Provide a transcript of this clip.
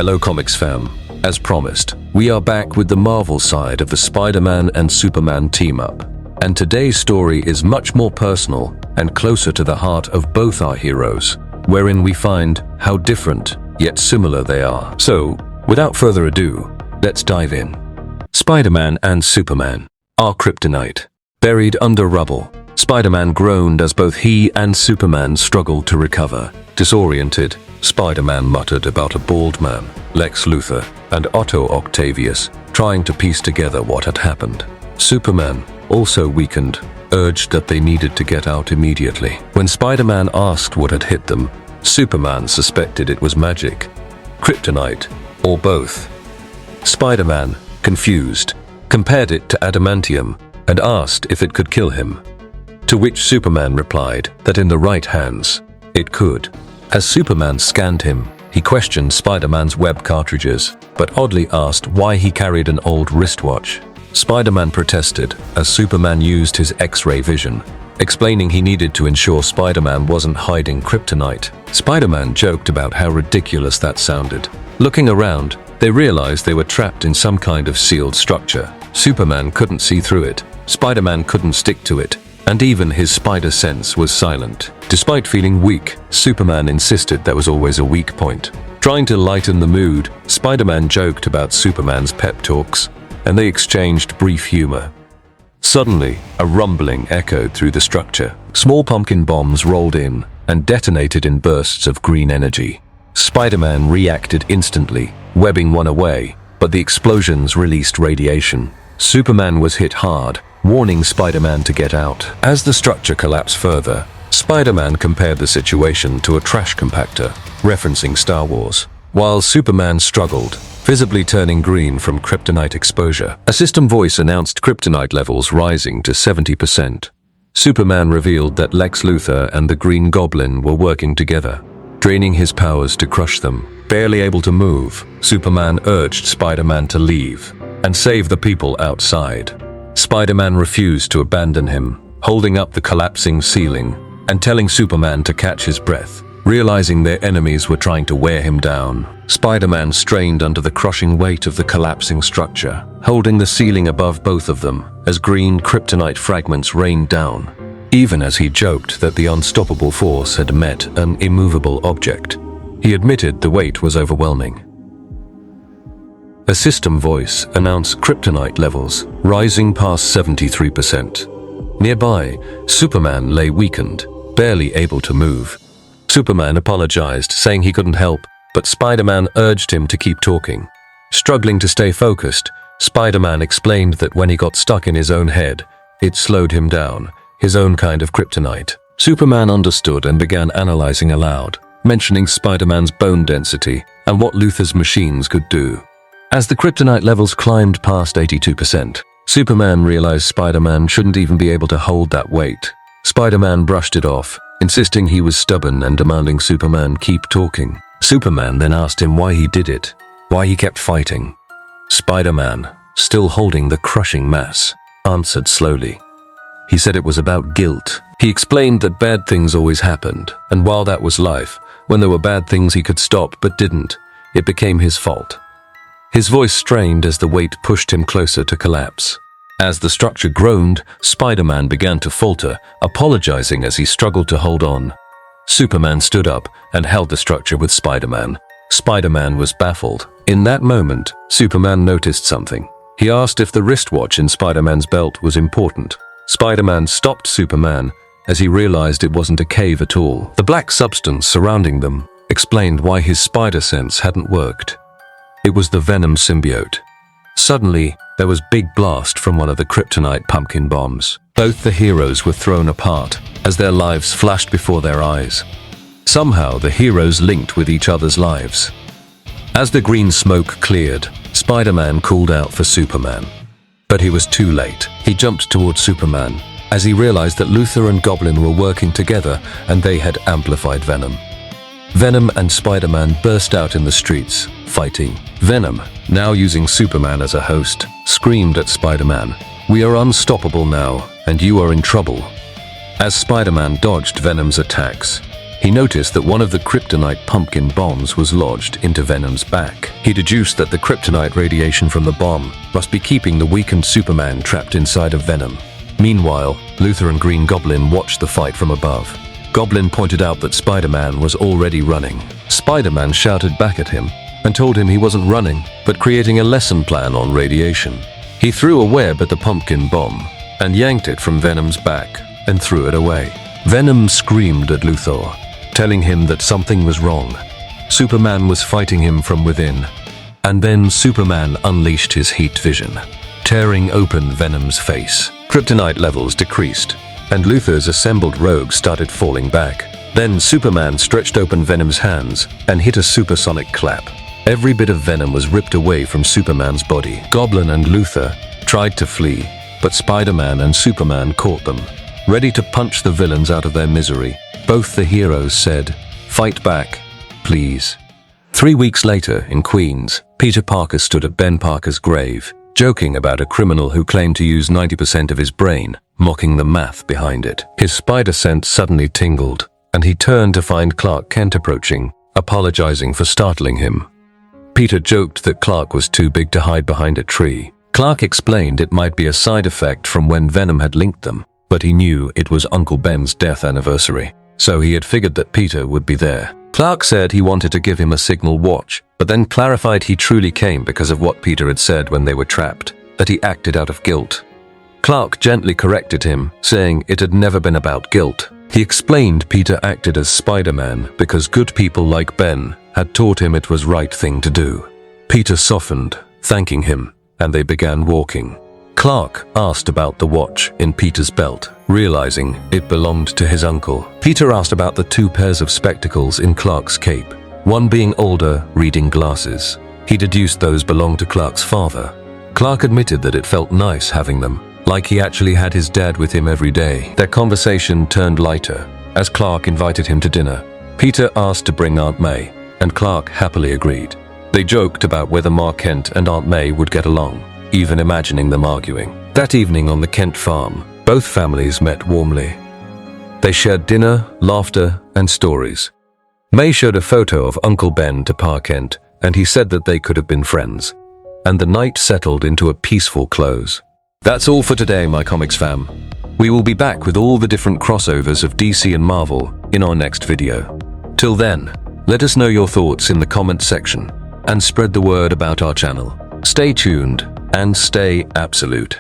Hello Comics fam. As promised, we are back with the Marvel side of the Spider-Man and Superman team-up. And today's story is much more personal and closer to the heart of both our heroes, wherein we find how different yet similar they are. So, without further ado, let's dive in. Spider-Man and Superman are kryptonite. Buried under rubble, Spider-Man groaned as both he and Superman struggled to recover. Disoriented, Spider-Man muttered about a bald man, Lex Luthor, and Otto Octavius, trying to piece together what had happened. Superman, also weakened, urged that they needed to get out immediately. When Spider-Man asked what had hit them, Superman suspected it was magic, kryptonite, or both. Spider-Man, confused, compared it to adamantium and asked if it could kill him. To which Superman replied that in the right hands, it could. As Superman scanned him, he questioned Spider-Man's web cartridges, but oddly asked why he carried an old wristwatch. Spider-Man protested as Superman used his X-ray vision, explaining he needed to ensure Spider-Man wasn't hiding kryptonite. Spider-Man joked about how ridiculous that sounded. Looking around, they realized they were trapped in some kind of sealed structure. Superman couldn't see through it, Spider-Man couldn't stick to it, and even his spider sense was silent. Despite feeling weak, Superman insisted there was always a weak point. Trying to lighten the mood, Spider-Man joked about Superman's pep talks, and they exchanged brief humor. Suddenly, a rumbling echoed through the structure. Small pumpkin bombs rolled in and detonated in bursts of green energy. Spider-Man reacted instantly, webbing one away, but the explosions released radiation. Superman was hit hard, warning Spider-Man to get out. As the structure collapsed further, Spider-Man compared the situation to a trash compactor, referencing Star Wars. While Superman struggled, visibly turning green from kryptonite exposure, a system voice announced kryptonite levels rising to 70%. Superman revealed that Lex Luthor and the Green Goblin were working together, draining his powers to crush them. Barely able to move, Superman urged Spider-Man to leave and save the people outside. Spider-Man refused to abandon him, holding up the collapsing ceiling and telling Superman to catch his breath. Realizing their enemies were trying to wear him down, Spider-Man strained under the crushing weight of the collapsing structure, holding the ceiling above both of them as green kryptonite fragments rained down. Even as he joked that the unstoppable force had met an immovable object, he admitted the weight was overwhelming. A system voice announced kryptonite levels rising past 73%. Nearby, Superman lay weakened, barely able to move. Superman apologized, saying he couldn't help, but Spider-Man urged him to keep talking. Struggling to stay focused, Spider-Man explained that when he got stuck in his own head, it slowed him down, his own kind of kryptonite. Superman understood and began analyzing aloud, mentioning Spider-Man's bone density and what Luthor's machines could do. As the kryptonite levels climbed past 82%, Superman realized Spider-Man shouldn't even be able to hold that weight. Spider-Man brushed it off, insisting he was stubborn and demanding Superman keep talking. Superman then asked him why he did it, why he kept fighting. Spider-Man, still holding the crushing mass, answered slowly. He said it was about guilt. He explained that bad things always happened, and while that was life, when there were bad things he could stop but didn't, it became his fault. His voice strained as the weight pushed him closer to collapse. As the structure groaned, Spider-Man began to falter, apologizing as he struggled to hold on. Superman stood up and held the structure with Spider-Man. Spider-Man was baffled. In that moment, Superman noticed something. He asked if the wristwatch in Spider-Man's belt was important. Spider-Man stopped Superman as he realized it wasn't a cave at all. The black substance surrounding them explained why his spider sense hadn't worked. It was the Venom symbiote. Suddenly, there was big blast from one of the kryptonite pumpkin bombs. Both the heroes were thrown apart as their lives flashed before their eyes. Somehow, the heroes linked with each other's lives. As the green smoke cleared, Spider-Man called out for Superman. But he was too late. He jumped towards Superman as he realized that Luthor and Goblin were working together and they had amplified Venom. Venom and Spider-Man burst out in the streets, fighting. Venom, now using Superman as a host, screamed at Spider-Man, "We are unstoppable now, and you are in trouble." As Spider-Man dodged Venom's attacks, he noticed that one of the kryptonite pumpkin bombs was lodged into Venom's back. He deduced that the kryptonite radiation from the bomb must be keeping the weakened Superman trapped inside of Venom. Meanwhile, Luthor and Green Goblin watched the fight from above. Goblin pointed out that Spider-Man was already running. Spider-Man shouted back at him and told him he wasn't running, but creating a lesson plan on radiation. He threw a web at the pumpkin bomb and yanked it from Venom's back and threw it away. Venom screamed at Luthor, telling him that something was wrong. Superman was fighting him from within. And then Superman unleashed his heat vision, tearing open Venom's face. Kryptonite levels decreased, and Luthor's assembled rogues started falling back. Then Superman stretched open Venom's hands and hit a supersonic clap. Every bit of Venom was ripped away from Superman's body. Goblin and Luthor tried to flee, but Spider-Man and Superman caught them. Ready to punch the villains out of their misery, both the heroes said, "Fight back, please." 3 weeks later, in Queens, Peter Parker stood at Ben Parker's grave, joking about a criminal who claimed to use 90% of his brain, mocking the math behind it. His spider sense suddenly tingled, and he turned to find Clark Kent approaching, apologizing for startling him. Peter joked that Clark was too big to hide behind a tree. Clark explained it might be a side effect from when Venom had linked them, but he knew it was Uncle Ben's death anniversary, so he had figured that Peter would be there. Clark said he wanted to give him a signal watch, but then clarified he truly came because of what Peter had said when they were trapped, that he acted out of guilt. Clark gently corrected him, saying it had never been about guilt. He explained Peter acted as Spider-Man because good people like Ben had taught him it was right thing to do. Peter softened, thanking him, and they began walking. Clark asked about the watch in Peter's belt, realizing it belonged to his uncle. Peter asked about the 2 pairs of spectacles in Clark's cape, one being older, reading glasses. He deduced those belonged to Clark's father. Clark admitted that it felt nice having them, like he actually had his dad with him every day. Their conversation turned lighter as Clark invited him to dinner. Peter asked to bring Aunt May, and Clark happily agreed. They joked about whether Ma Kent and Aunt May would get along, even imagining them arguing. That evening on the Kent farm, both families met warmly. They shared dinner, laughter, and stories. May showed a photo of Uncle Ben to Pa Kent, and he said that they could have been friends. And the night settled into a peaceful close. That's all for today, my comics fam. We will be back with all the different crossovers of DC and Marvel in our next video. Till then, let us know your thoughts in the comments section and spread the word about our channel. Stay tuned and stay absolute.